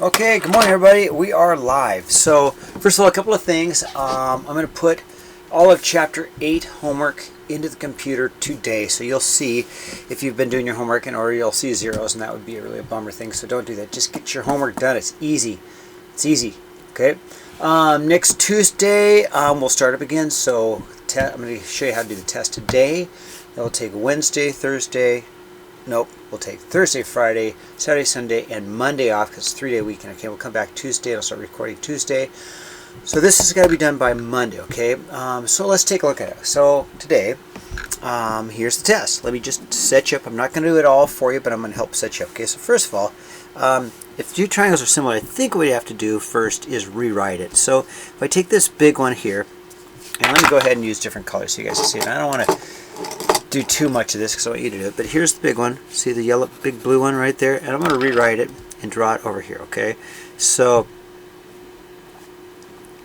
Okay, good morning everybody. We are live. So first of all, a couple of things. I'm going to put all of chapter 8 homework into the computer today. So you'll see if you've been doing your homework or you'll see zeros, and that would be really a bummer thing. So don't do that. Just get your homework done. It's easy. It's easy. Okay. Next Tuesday we'll start up again. So I'm going to show you how to do the test today. It'll take Wednesday, Thursday. Nope, we'll take Thursday, Friday, Saturday, Sunday, and Monday off because it's a 3-day weekend. Okay, we'll come back Tuesday. I'll start recording Tuesday. So this has got to be done by Monday, okay? So let's take a look at it. So today, here's the test. Let me just set you up. I'm not going to do it all for you, but I'm going to help set you up. Okay, so first of all, if two triangles are similar, I think what you have to do first is rewrite it. So if I take this big one here, and let me go ahead and use different colors so you guys can see it. I don't want to do too much of this because I want you to do it, but here's the big one. See the yellow big blue one right there? And I'm going to rewrite it and draw it over here, okay? So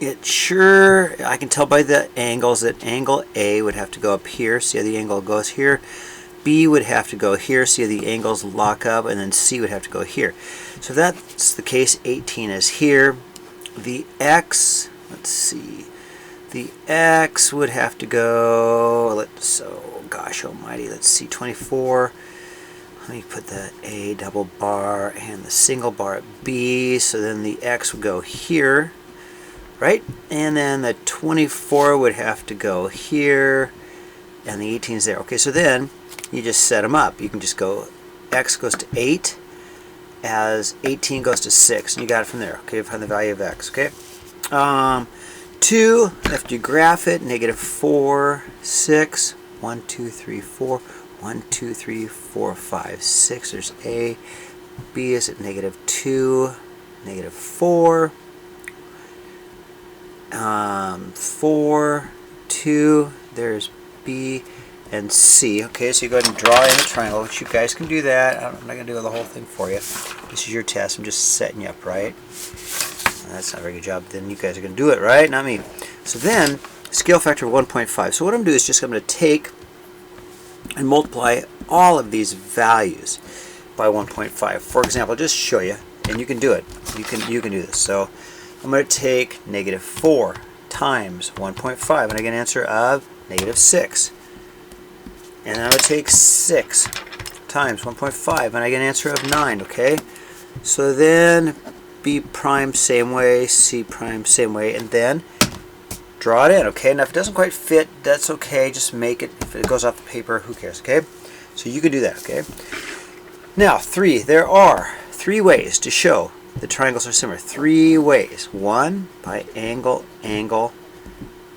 I can tell by the angles that angle A would have to go up here. See how the angle goes here? B would have to go here. See how the angles lock up? And then C would have to go here. So if that's the case, 18 is here. The X, let's see. The X would have to go, gosh almighty, let's see, 24. Let me put the A double bar and the single bar at B. So then the X would go here, right? And then the 24 would have to go here, and the 18 is there. Okay, so then you just set them up. You can just go, X goes to 8 as 18 goes to 6, and you got it from there. Okay, find the value of X, okay? 2, after you graph it, -4, 6, 1, 2, 3, 4, 1, 2, 3, 4, 5, 6. There's A. B is at -2, -4, 4, 2. There's B and C. Okay, so you go ahead and draw in a triangle, which you guys can do that. I'm not going to do the whole thing for you. This is your test. I'm just setting you up, right? That's not a very good job. Then you guys are going to do it, right? Not me. So then, scale factor of 1.5. So what I'm going to do is just I'm going to take and multiply all of these values by 1.5. For example, just show you, and you can do it. You can do this. So I'm going to take -4 times 1.5, and I get an answer of -6. And then I'm going to take 6 times 1.5, and I get an answer of 9. Okay. So then B prime same way, C prime same way, and then draw it in, okay? Now if it doesn't quite fit, that's okay, just make it. If it goes off the paper, who cares, okay? So you can do that, okay? Now, there are 3 ways to show the triangles are similar. 3 ways. One, by angle,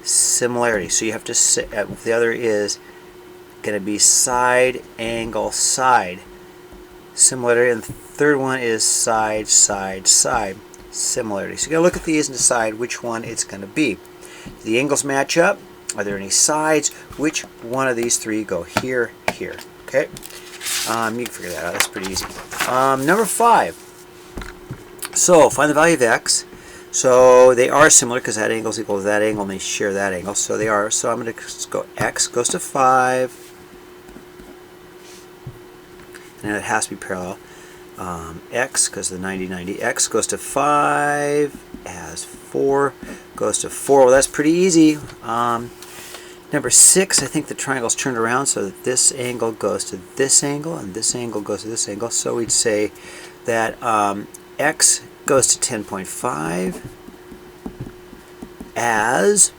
similarity. So you have to say, the other is going to be side, angle, side. Similarity, and the third one is side, side, side. Similarity. So you gotta look at these and decide which one it's going to be. Do the angles match up? Are there any sides? Which one of these 3 go here, here? Okay. You can figure that out. That's pretty easy. Number 5. So find the value of X. So they are similar because that angle is equal to that angle, and they share that angle. So they are. So I'm going to go X goes to 5. And it has to be parallel. X, because the 90, 90, X goes to 5 as 4 goes to 4. Well, that's pretty easy. Number 6, I think the triangle's turned around so that this angle goes to this angle and this angle goes to this angle. So we'd say that X goes to 10.5 as,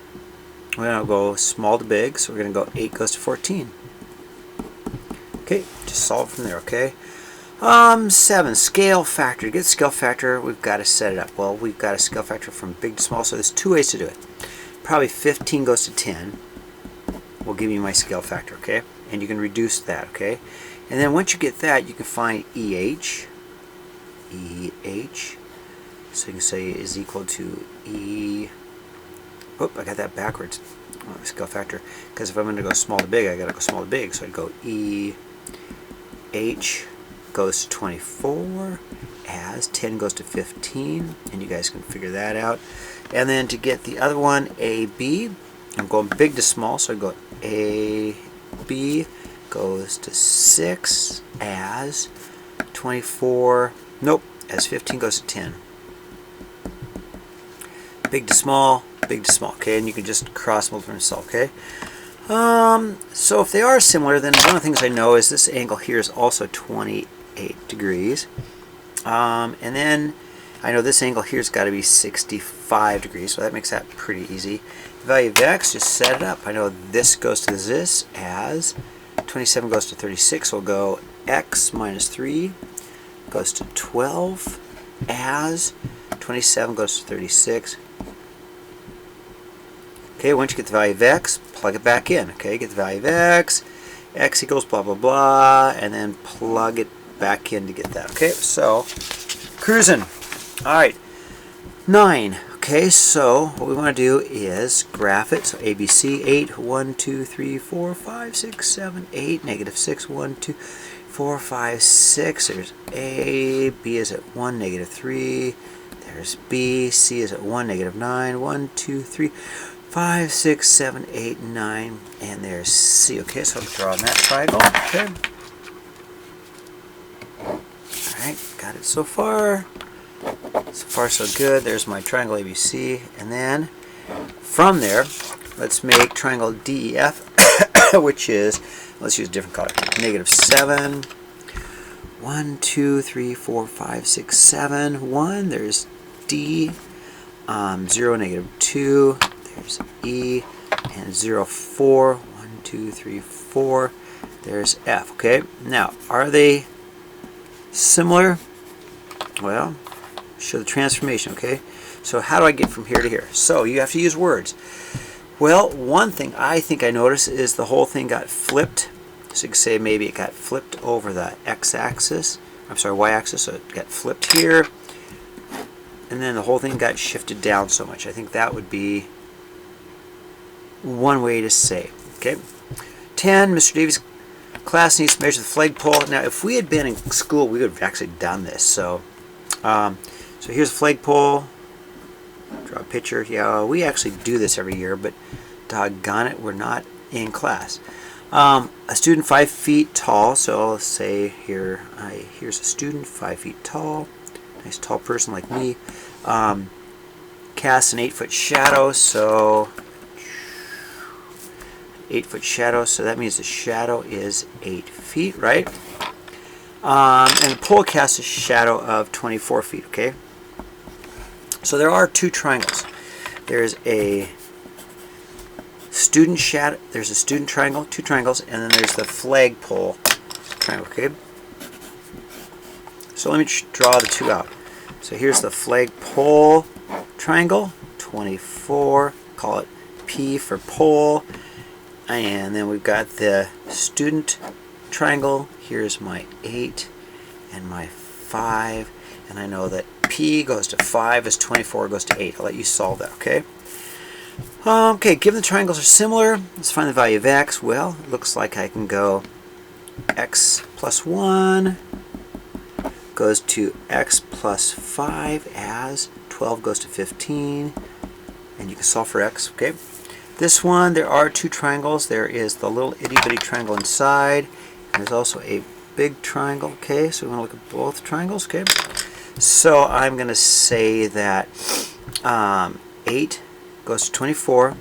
we're going to go small to big, so we're going to go 8 goes to 14. Okay, just solve from there, okay? 7, scale factor. To get scale factor, we've got to set it up. Well, we've got a scale factor from big to small, so there's 2 ways to do it. Probably 15 goes to 10 will give you my scale factor, okay? And you can reduce that, okay? And then once you get that, you can find EH. So you can say is equal to E. Oh, I got that backwards. Scale factor. Because if I'm going to go small to big, I got to go small to big. So I'd go EH goes to 24 as 10 goes to 15, and you guys can figure that out. And then to get the other one, AB, I'm going big to small, so I go AB goes to 6 as 24, nope, as 15 goes to 10. big to small, okay? And you can just cross multiply and solve, okay? So if they are similar, then one of the things I know is this angle here is also 28 degrees. And then I know this angle here's got to be 65 degrees, so that makes that pretty easy. The value of x, just set it up. I know this goes to this as 27 goes to 36, so we'll go x minus 3 goes to 12 as 27 goes to 36. Okay, once you get the value of x, plug it back in. Okay, get the value of x equals blah blah blah, and then plug it back in to get that. Okay, so cruising. All right, 9. Okay, so what we want to do is graph it. So ABC 8, 1, 2, 3, 4, 5, 6, 7, 8, negative 6, 1, 2, 4, 5, 6. There's A, B is at 1, negative 3. There's B, C is at 1, negative 9. 1, 2, 3, 5, 6, 7, 8, 9, and there's C. Okay, so I'm drawing that triangle. Okay. Alright, got it so far. So far so good. There's my triangle ABC. And then from there, let's make triangle DEF, which is, let's use a different color. Negative 7. 1, 2, 3, 4, 5, 6, 7. 1. There's D. 0, negative 2. There's E. And 0, 4. 1, 2, 3, 4. There's F. Okay. Now, are they similar? Well, show the transformation, okay? So how do I get from here to here? So you have to use words. Well, one thing I think I noticed is the whole thing got flipped. So you can say maybe it got flipped over the x-axis. I'm sorry, y-axis, so it got flipped here. And then the whole thing got shifted down so much. I think that would be one way to say. Okay. 10, Mr. Davies' class needs to measure the flagpole. Now, if we had been in school, we would have actually done this. So here's a flagpole. Draw a picture. Yeah, we actually do this every year, but doggone it, we're not in class. A student 5 feet tall. So let's say here, here's a student 5 feet tall. Nice tall person like me. Casts an 8-foot shadow. So 8-foot shadow. So that means the shadow is 8 feet, right? And the pole casts a shadow of 24 feet, okay? So there are two triangles. There's a student shadow, there's a student triangle, two triangles, and then there's the flagpole triangle, okay? So let me draw the two out. So here's the flagpole triangle, 24, call it P for pole, and then we've got the student triangle. Here's my 8 and my 5, and I know that P goes to 5 as 24 goes to 8. I'll let you solve that, okay? Okay, given the triangles are similar, let's find the value of x. Well, it looks like I can go x plus 1 goes to x plus 5 as 12 goes to 15, and you can solve for x, okay? This one, there are two triangles. There is the little itty-bitty triangle inside, and there's also a big triangle, okay? So we want to look at both triangles, okay? So I'm going to say that 8 goes to 24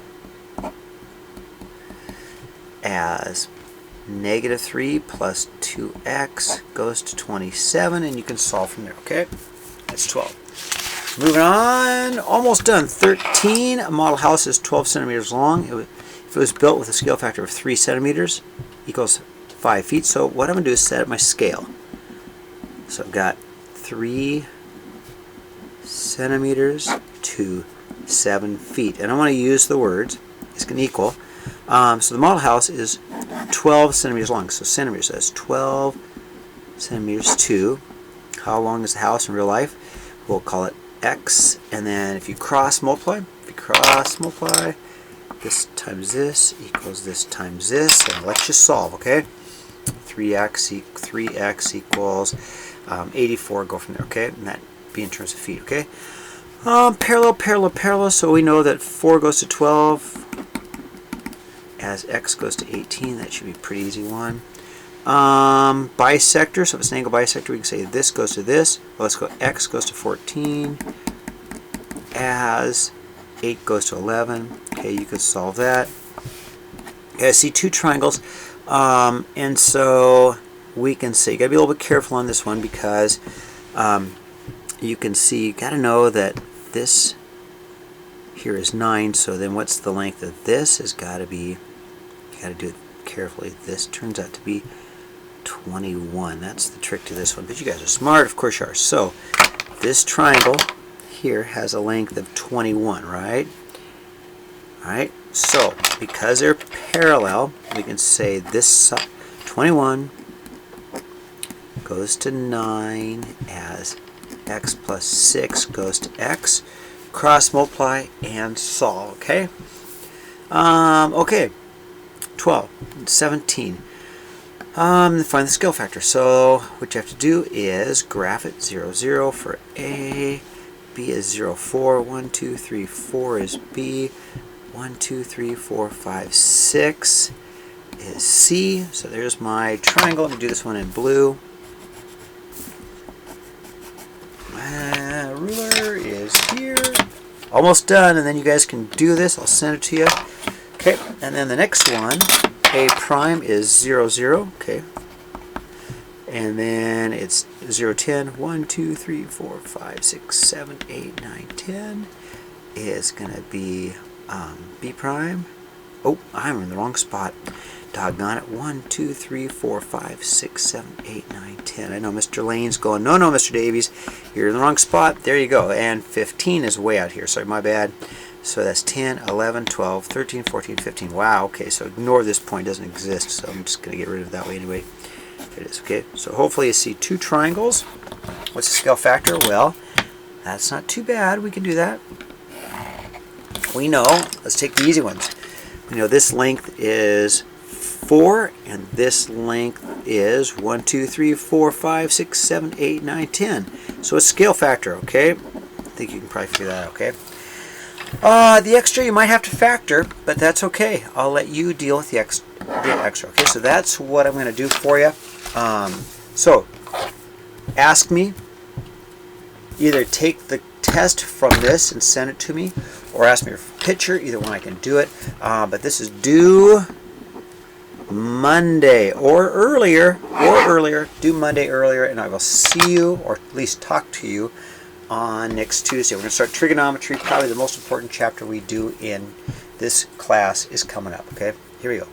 as negative 3 plus 2x goes to 27, and you can solve from there, okay? That's 12. Moving on, almost done. 13, a model house is 12 centimeters long. If it was built with a scale factor of 3 centimeters, equals 5 feet. So what I'm going to do is set up my scale. So I've got 3 centimeters to 7 feet. And I want to use the words, it's going to equal. So the model house is 12 centimeters long. So centimeters, that's 12 centimeters to, how long is the house in real life? We'll call it x. And then if you cross multiply, this times this equals this times this, and let's just solve, okay? 3x equals 84, go from there, okay? And that be in terms of feet, okay? Parallel, so we know that 4 goes to 12 as x goes to 18. That should be a pretty easy one. Bisector, so if it's an angle bisector, we can say this goes to this. Well, let's go x goes to 14 as 8 goes to 11. Okay, you could solve that. Okay, I see two triangles, and so we can see, you got to be a little bit careful on this one because you can see, you got to know that this here is 9, so then what's the length of this has got to be, you got to do it carefully. This turns out to be 21. That's the trick to this one, but you guys are smart, of course you are. So this triangle here has a length of 21, right? Alright, so because they're parallel, we can say this 21 goes to 9 as x plus 6 goes to x. Cross multiply and solve, okay? Okay, 12, 17. Find the scale factor. So what you have to do is graph it 0, 0 for A. B is 0, 4. 1, 2, 3, 4 is B. 1, 2, 3, 4, 5, 6 is C. So there's my triangle. I'm going to do this one in blue. My ruler is here. Almost done, and then you guys can do this. I'll send it to you. Okay, and then the next one, A prime is 0, 0. Okay. And then it's 0, 10. 1, 2, 3, 4, 5, 6, 7, 8, 9, 10 is going to be B prime. Oh, I'm in the wrong spot. Doggone it. 1, 2, 3, 4, 5, 6, 7, 8, 9, 10. I know Mr. Lane's going, no, Mr. Davies, you're in the wrong spot. There you go. And 15 is way out here. Sorry, my bad. So that's 10, 11, 12, 13, 14, 15. Wow, okay, so ignore this point. It doesn't exist, so I'm just going to get rid of it that way anyway. There it is, okay. So hopefully you see two triangles. What's the scale factor? Well, that's not too bad. We can do that. We know, let's take the easy ones. We know this length is 4, and this length is 1, 2, 3, 4, 5, 6, 7, 8, 9, 10. So it's scale factor, okay? I think you can probably figure that out, okay? The extra you might have to factor, but that's okay. I'll let you deal with the extra. Okay, so that's what I'm going to do for you. So ask me. Either take the test from this and send it to me, or ask me for a picture. Either one I can do it. But this is due Monday or earlier. Due Monday earlier, and I will see you, or at least talk to you, on next Tuesday. We're going to start trigonometry. Probably the most important chapter we do in this class is coming up. Okay, here we go.